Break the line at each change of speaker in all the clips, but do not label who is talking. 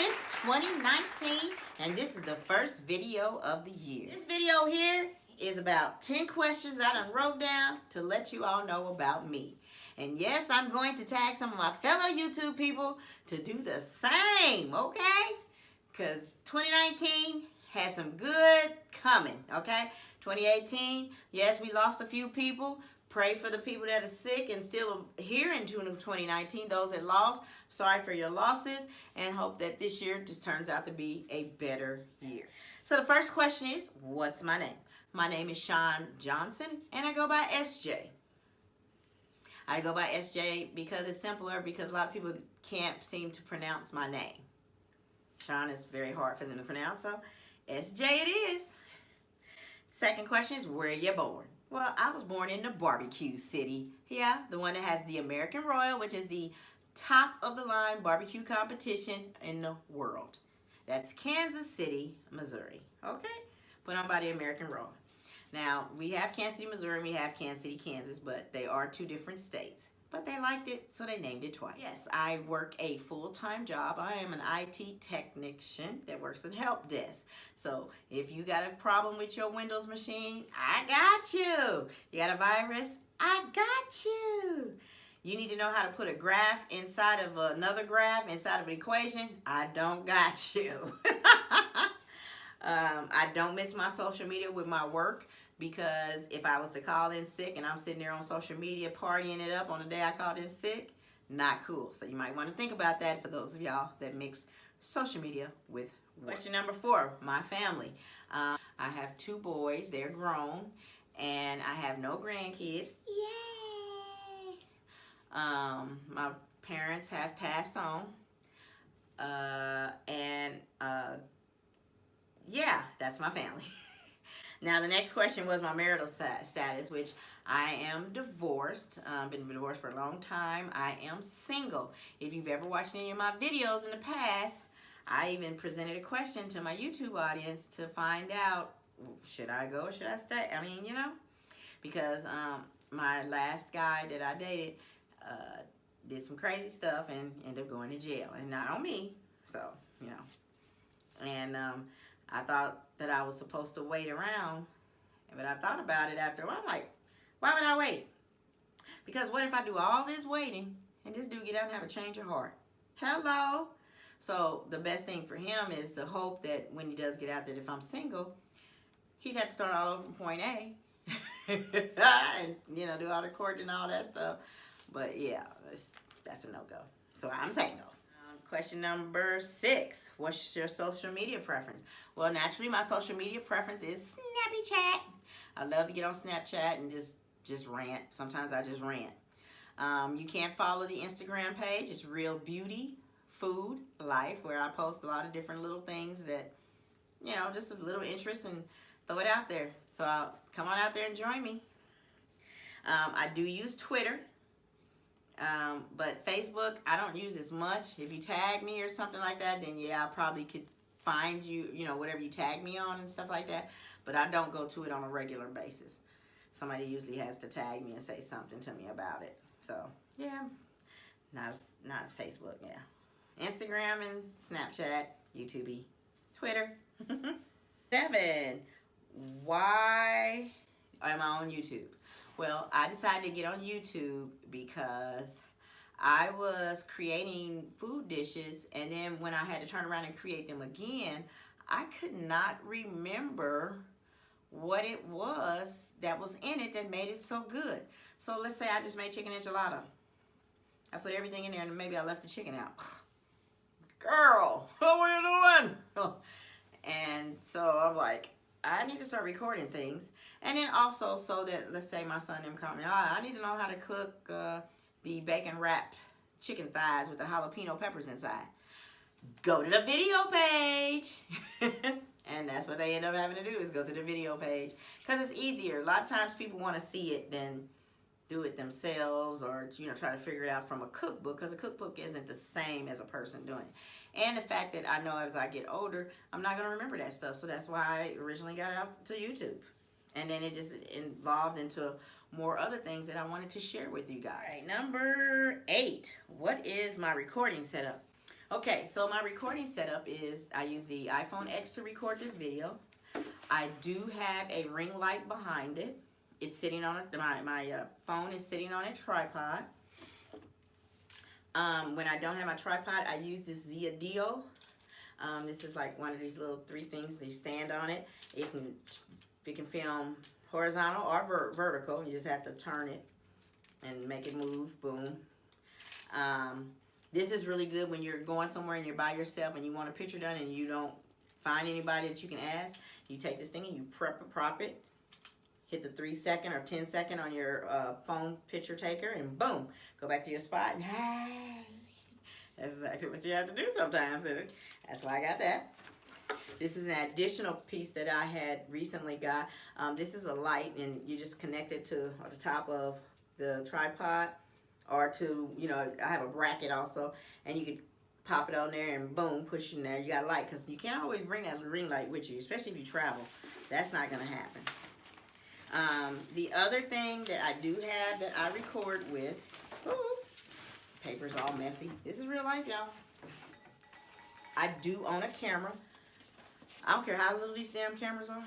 It's 2019 and this is the first video of the year. This video here is about 10 questions I done wrote down to let you all know about me. And yes, I'm going to tag some of my fellow YouTube people to do the same, okay? Because 2019 has some good coming, okay? 2018, yes, we lost a few people. Pray for the people that are sick and still here in 2019, those that lost. Sorry for your losses and hope that this year just turns out to be a better year. So the first question is, what's my name? My name is Shawn Johnson and I go by SJ. I go by SJ because it's simpler, because a lot of people can't seem to pronounce my name. Shawn is very hard for them to pronounce, so SJ it is. Second question is, where are you born? Well, I was born in the barbecue city. Yeah, the one that has the American Royal, which is the top of the line barbecue competition in the world. That's Kansas City, Missouri. Okay? Put on by the American Royal. Now, we have Kansas City, Missouri, and we have Kansas City, Kansas, but they are two different states. But they liked it, so they named it twice. Yes, I work a full-time job. I am an IT technician that works at help desk. So if you got a problem with your Windows machine, I got you. You got a virus? I got you. You need to know how to put a graph inside of another graph, inside of an equation? I don't got you. I don't miss my social media with my work, because if I was to call in sick and I'm sitting there on social media partying it up on the day I called in sick, not cool. So you might want to think about that for those of y'all that mix social media with work. Question number 4, my family. I have 2 boys, they're grown, and I have no grandkids. Yay! My parents have passed on, yeah, that's my family. Now, the next question was my marital status, which I am divorced. Been divorced for a long time. I am single. If you've ever watched any of my videos in the past, I even presented a question to my YouTube audience to find out, should I go or should I stay? I mean, you know, because my last guy that I dated did some crazy stuff and ended up going to jail. And not on me, so, you know. And I thought that I was supposed to wait around, but I thought about it after a while. I'm like, why would I wait? Because what if I do all this waiting and this dude get out and have a change of heart? Hello? So the best thing for him is to hope that when he does get out, that if I'm single, he'd have to start all over from point A and, you know, do all the court and all that stuff. But yeah, that's a no-go. So I'm single. Question number 6, what's your social media preference? Well, naturally, my social media preference is Snapchat. I love to get on Snapchat and just rant. Sometimes I just rant. You can't follow the Instagram page. It's Real Beauty, Food, Life, where I post a lot of different little things that, you know, just a little interest and throw it out there. So come on out there and join me. I do use Twitter. But Facebook, I don't use as much. If you tag me or something like that, then yeah, I probably could find you, you know, whatever you tag me on and stuff like that. But I don't go to it on a regular basis. Somebody usually has to tag me and say something to me about it. So, yeah, not as Facebook, yeah. Instagram and Snapchat, YouTube, Twitter. 7, why am I on YouTube? Well, I decided to get on YouTube because I was creating food dishes, and then when I had to turn around and create them again, I could not remember what it was that was in it that made it so good. So let's say I just made chicken enchilada. I put everything in there and maybe I left the chicken out. Girl, what were you doing? And so I'm like, I need to start recording things. And then also so that, let's say my son them call me, I need to know how to cook the bacon wrapped chicken thighs with the jalapeno peppers inside. Go to the video page. And that's what they end up having to do, is go to the video page. Because it's easier. A lot of times people want to see it than do it themselves, or try to figure it out from a cookbook, because a cookbook isn't the same as a person doing it. And the fact that I know as I get older, I'm not going to remember that stuff. So that's why I originally got out to YouTube. And then it just evolved into more other things that I wanted to share with you guys. All right, number 8. What is my recording setup? Okay, so my recording setup is I use the iPhone X to record this video. I do have a ring light behind it. It's sitting on my phone is sitting on a tripod. When I don't have my tripod, I use this Zia Dio. This is like one of these little 3 things that you stand on it. It can film horizontal or vertical. You just have to turn it and make it move. Boom. This is really good when you're going somewhere and you're by yourself and you want a picture done and you don't find anybody that you can ask. You take this thing and you prop it. Hit the 3-second or 10-second on your phone picture taker, and boom, go back to your spot, and hey, that's exactly what you have to do sometimes. So that's why I got that. This is an additional piece that I had recently got. This is a light, and you just connect it to the top of the tripod, or to, I have a bracket also, and you can pop it on there and boom, push it in there. You got a light, because you can't always bring that ring light with you, especially if you travel. That's not going to happen. The other thing that I do have that I record with, paper's all messy. This is real life, y'all. I do own a camera. I don't care how little these damn cameras are.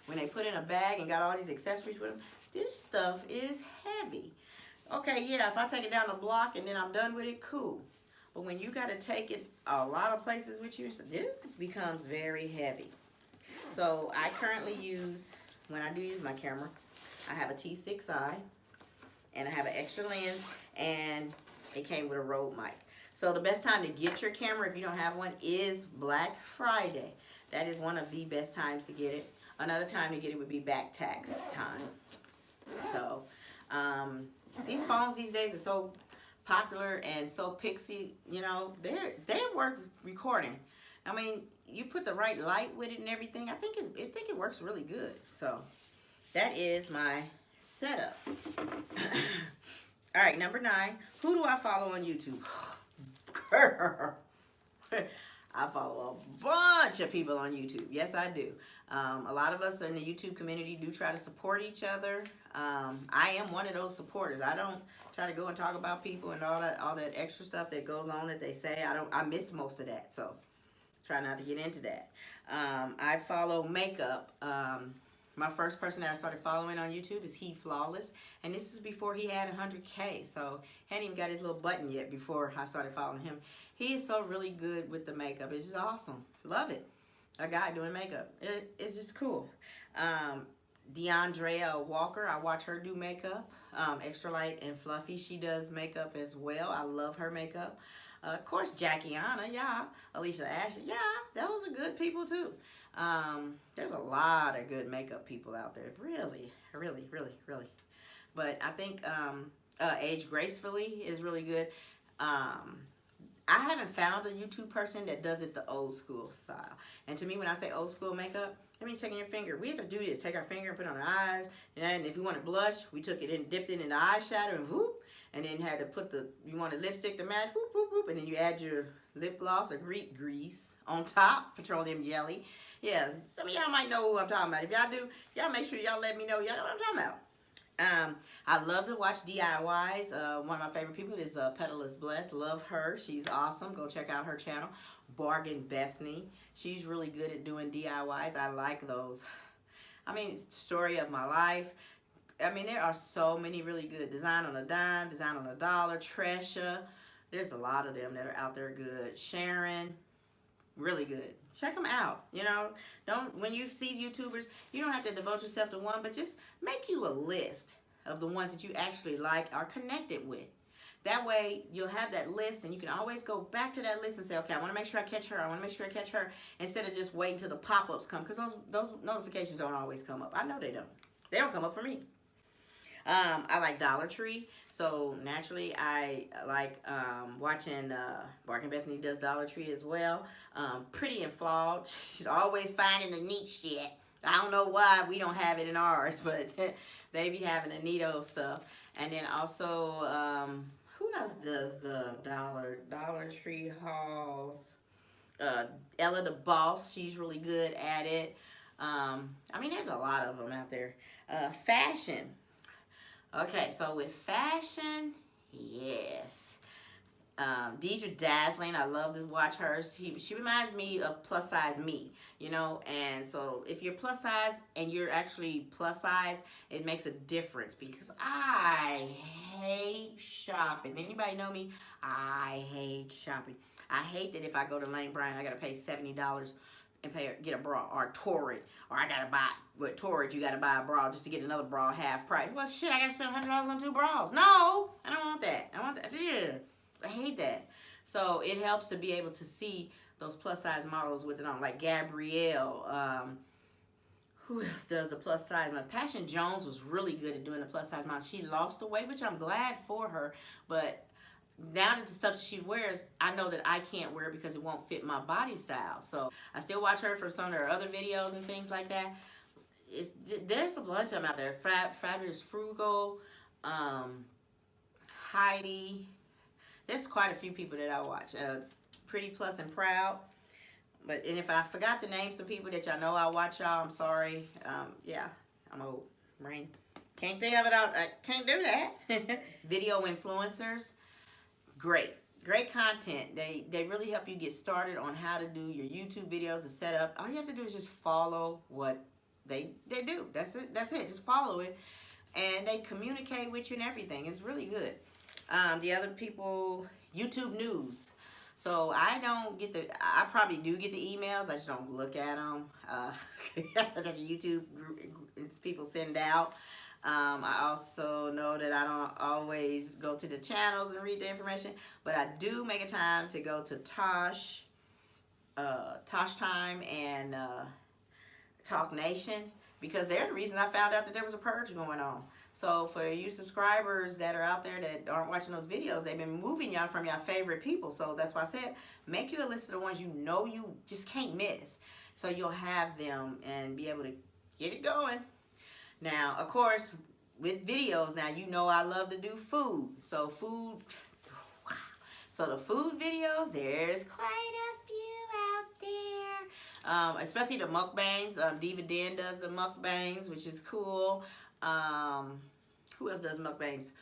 When they put in a bag and got all these accessories with them, this stuff is heavy. Okay, yeah, if I take it down the block and then I'm done with it, cool. But when you got to take it a lot of places with you, this becomes very heavy. So I currently use, when I do use my camera, I have a T6i, and I have an extra lens, and it came with a Rode mic. So the best time to get your camera, if you don't have one, is Black Friday. That is one of the best times to get it. Another time to get it would be back tax time. So these phones these days are so popular and so pixie, they're worth recording. I mean, you put the right light with it and everything, I think it works really good. So that is my setup. All right, number 9. Who do I follow on YouTube? I follow a bunch of people on YouTube. Yes, I do. A lot of us in the YouTube community do try to support each other. I am one of those supporters. I don't try to go and talk about people and all that extra stuff that goes on that they say. I miss most of that, so try not to get into that. I follow makeup. My first person that I started following on YouTube is He Flawless, and this is before he had 100K, so hadn't even got his little button yet before I started following him. He is so really good with the makeup. It's just awesome. Love it. A guy doing makeup. It's just cool. DeAndrea Walker, I watch her do makeup. Extra Light and Fluffy, she does makeup as well. I love her makeup. Of course, Jackie Anna, yeah. Alicia Ashley, yeah. Those are good people too. There's a lot of good makeup people out there. Really, really, really, really. But I think Age Gracefully is really good. I haven't found a YouTube person that does it the old school style. And to me, when I say old school makeup, that means taking your finger. We have to do this. Take our finger and put it on our eyes. And if you want to blush, we took it and dipped it in the eyeshadow and whoop. And then had to put you wanted lipstick to match, whoop, whoop, whoop. And then you add your lip gloss or grease on top, petroleum jelly. Yeah, some of y'all might know who I'm talking about. If y'all do, y'all make sure y'all let me know y'all know what I'm talking about. I love to watch DIYs. One of my favorite people is Petal is Blessed. Love her. She's awesome. Go check out her channel. Bargain Bethany. She's really good at doing DIYs. I like those. I mean, story of my life. I mean, there are so many really good. Design on a Dime, Design on a Dollar, Tresha. There's a lot of them that are out there good. Sharon. Really good. Check them out. When you see YouTubers, you don't have to devote yourself to one, but just make you a list of the ones that you actually like or connected with. That way you'll have that list and you can always go back to that list and say, okay, I want to make sure I catch her. I want to make sure I catch her, instead of just waiting till the pop-ups come, because those notifications don't always come up. I know they don't. They don't come up for me. I like Dollar Tree, so naturally I like watching Barking Bethany does Dollar Tree as well. Pretty and Flawed, she's always finding the neat shit. I don't know why we don't have it in ours, but they be having the neato stuff. And then also, who else does the Dollar Tree hauls? Ella the Boss, she's really good at it. I mean, there's a lot of them out there. Fashion. Okay, so with fashion, yes. Deidre Dazzling, I love to watch her. She reminds me of plus size me, you know. And so if you're plus size and you're actually plus size, it makes a difference, because I hate shopping. Anybody know me? I hate shopping. I hate that if I go to Lane Bryant, I gotta pay $70 and get a bra, or Torrid, or I gotta buy, with Torrid you gotta buy a bra just to get another bra half price. Well, shit, I gotta spend $100 on 2 bras. No, I don't want that. I want that. Yeah, I hate that. So it helps to be able to see those plus size models with it on, like Gabrielle. Who else does the plus size? Passion Jones was really good at doing the plus size model. She lost the weight, which I'm glad for her, but now that the stuff she wears, I know that I can't wear because it won't fit my body style. So I still watch her for some of her other videos and things like that. There's a bunch of them out there. Fabulous Frugal, Heidi. There's quite a few people that I watch. Pretty Plus and Proud. And if I forgot to name some people that y'all know I watch, y'all, I'm sorry. Yeah, I'm old. Brain. Can't think of it out. I can't do that. Video influencers. Great content. They really help you get started on how to do your YouTube videos and set up. All you have to do is just follow what they do. That's it. Just follow it, and they communicate with you and everything. It's really good. The other people, YouTube news. So I don't get I probably do get the emails. I just don't look at them. That the YouTube people send out. I also know that I don't always go to the channels and read the information, but I do make a time to go to Tosh Time and Talk Nation, because they're the reason I found out that there was a purge going on. So for you subscribers that are out there that aren't watching those videos, they've been moving y'all from your favorite people. So that's why I said, make you a list of the ones you know you just can't miss, so you'll have them and be able to get it going. Now, of course, with videos, now you know I love to do food. So food, wow. So the food videos, there's quite a few out there. Especially the mukbangs. Diva Den does the mukbangs, which is cool. Who else does mukbangs?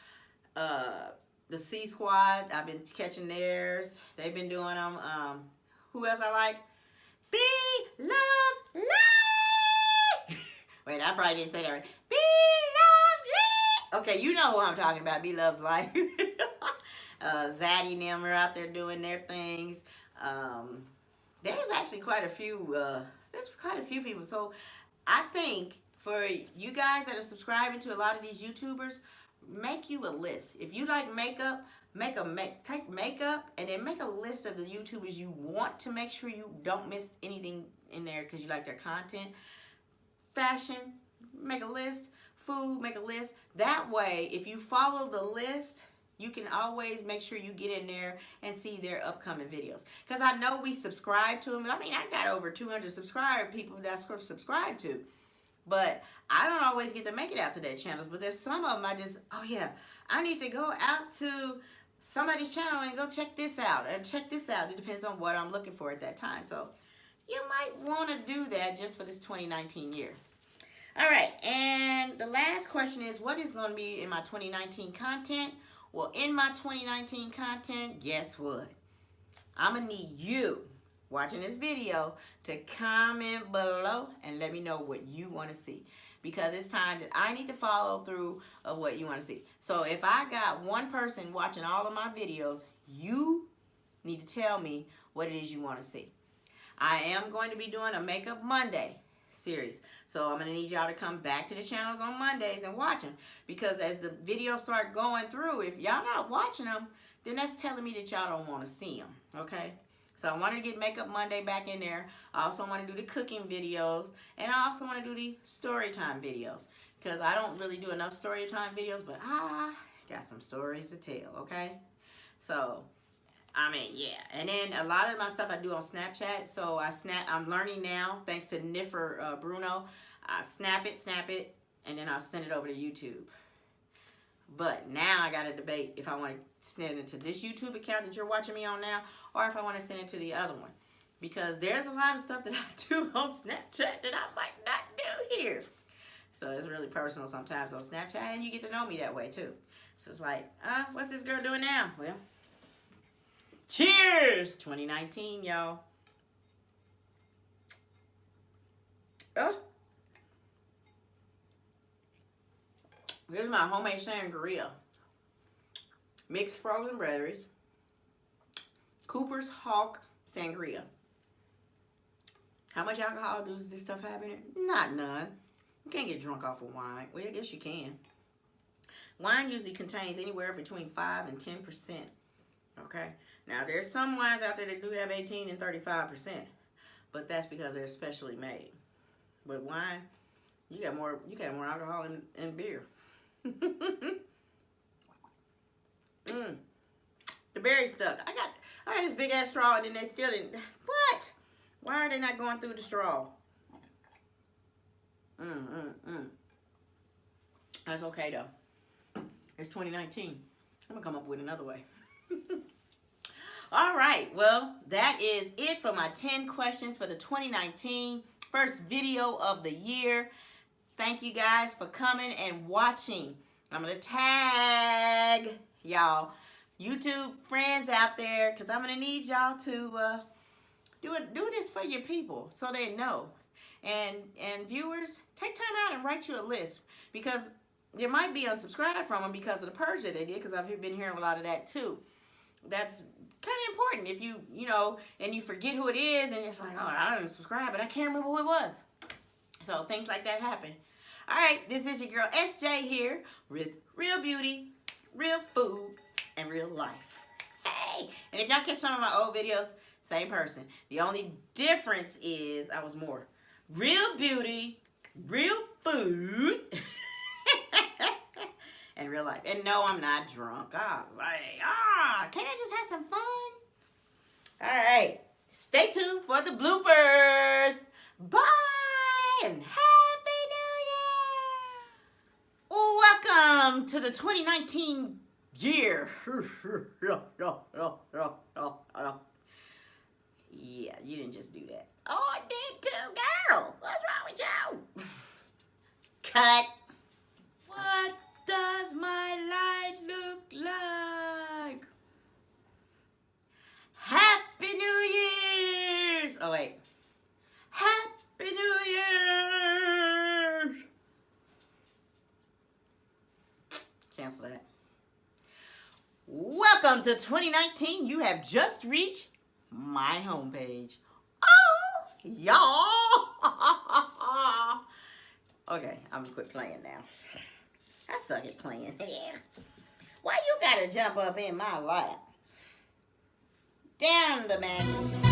The C Squad, I've been catching theirs. They've been doing them. Who else I like? B Loves Life. Wait, I probably didn't say that right. B Loves Life. Okay, you know who I'm talking about. B Loves Life. Zaddy and them are out there doing their things. There's actually quite a few. There's quite a few people. So I think for you guys that are subscribing to a lot of these YouTubers, make you a list. If you like makeup, take makeup and then make a list of the YouTubers you want to make sure you don't miss anything in there because you like their content. Fashion, make a list. Food, make a list. That way, if you follow the list, you can always make sure you get in there and see their upcoming videos. Because I know we subscribe to them. I mean, I got over 200 people that's subscribed to. But I don't always get to make it out to their channels. But there's some of them I just, oh yeah, I need to go out to somebody's channel and go check this out. And check this out. It depends on what I'm looking for at that time. So you might want to do that just for this 2019 year. All right, and the last question is, what is going to be in my 2019 content? Well, in my 2019 content, guess what? I'm going to need you watching this video to comment below and let me know what you want to see, because it's time that I need to follow through of what you want to see. So if I got one person watching all of my videos, you need to tell me what it is you want to see. I am going to be doing a Makeup Monday. series. So I'm going to need y'all to come back to the channels on Mondays and watch them. Because as the videos start going through, if y'all not watching them, then that's telling me that y'all don't want to see them. Okay? So I wanted to get Makeup Monday back in there. I also want to do the cooking videos. And I also want to do the story time videos. Because I don't really do enough story time videos, but I got some stories to tell, okay? So, I mean, yeah. And then a lot of my stuff I do on Snapchat. So I'm learning now, thanks to Niffer Bruno. I snap it, and then I'll send it over to YouTube. But now I got to debate if I want to send it to this YouTube account that you're watching me on now, or if I want to send it to the other one. Because there's a lot of stuff that I do on Snapchat that I might not do here. So it's really personal sometimes on Snapchat, and you get to know me that way too. So it's like, what's this girl doing now? Well, cheers! 2019, y'all. Oh. This is my homemade sangria. Mixed frozen berries. Cooper's Hawk Sangria. How much alcohol does this stuff have in it? Not none. You can't get drunk off of wine. Well, I guess you can. Wine usually contains anywhere between 5 and 10%. Okay? Now, there's some wines out there that do have 18 and 35%. But that's because they're specially made. But wine, you got more alcohol in beer. The berry stuck. I got this big ass straw and then they still didn't. What? Why are they not going through the straw? That's okay though. It's 2019. I'm gonna come up with another way. All right, well, that is it for my 10 questions for the 2019 first video of the year. Thank you guys for coming and watching. I'm gonna tag y'all YouTube friends out there because I'm gonna need y'all to do this for your people so they know. And viewers, take time out and write you a list, because there might be unsubscribed from them because of the purge that they did, because I've been hearing a lot of that too. That's kind of important if you know, and you forget who it is and it's like, oh, I didn't subscribe, but I can't remember who it was. So things like that happen. All right, this is your girl SJ here with real beauty, real food, and real life. Hey, and if y'all catch some of my old videos, same person. The only difference is I was more real beauty, real food, and real life. And no, I'm not drunk. Can't I just have some fun? All right, stay tuned for the bloopers. Bye, and Happy New Year. Welcome to the 2019 year. Yeah, you didn't just do that. Oh, I did too, girl. What's wrong with you? Cut. What does my light look like? Happy New Year's. Oh, wait. Happy New Year's. Cancel that. Welcome to 2019. You have just reached my homepage. Oh, y'all. Okay, I'm gonna quit playing now. I suck at playing. Why you gotta jump up in my lap? Damn the man.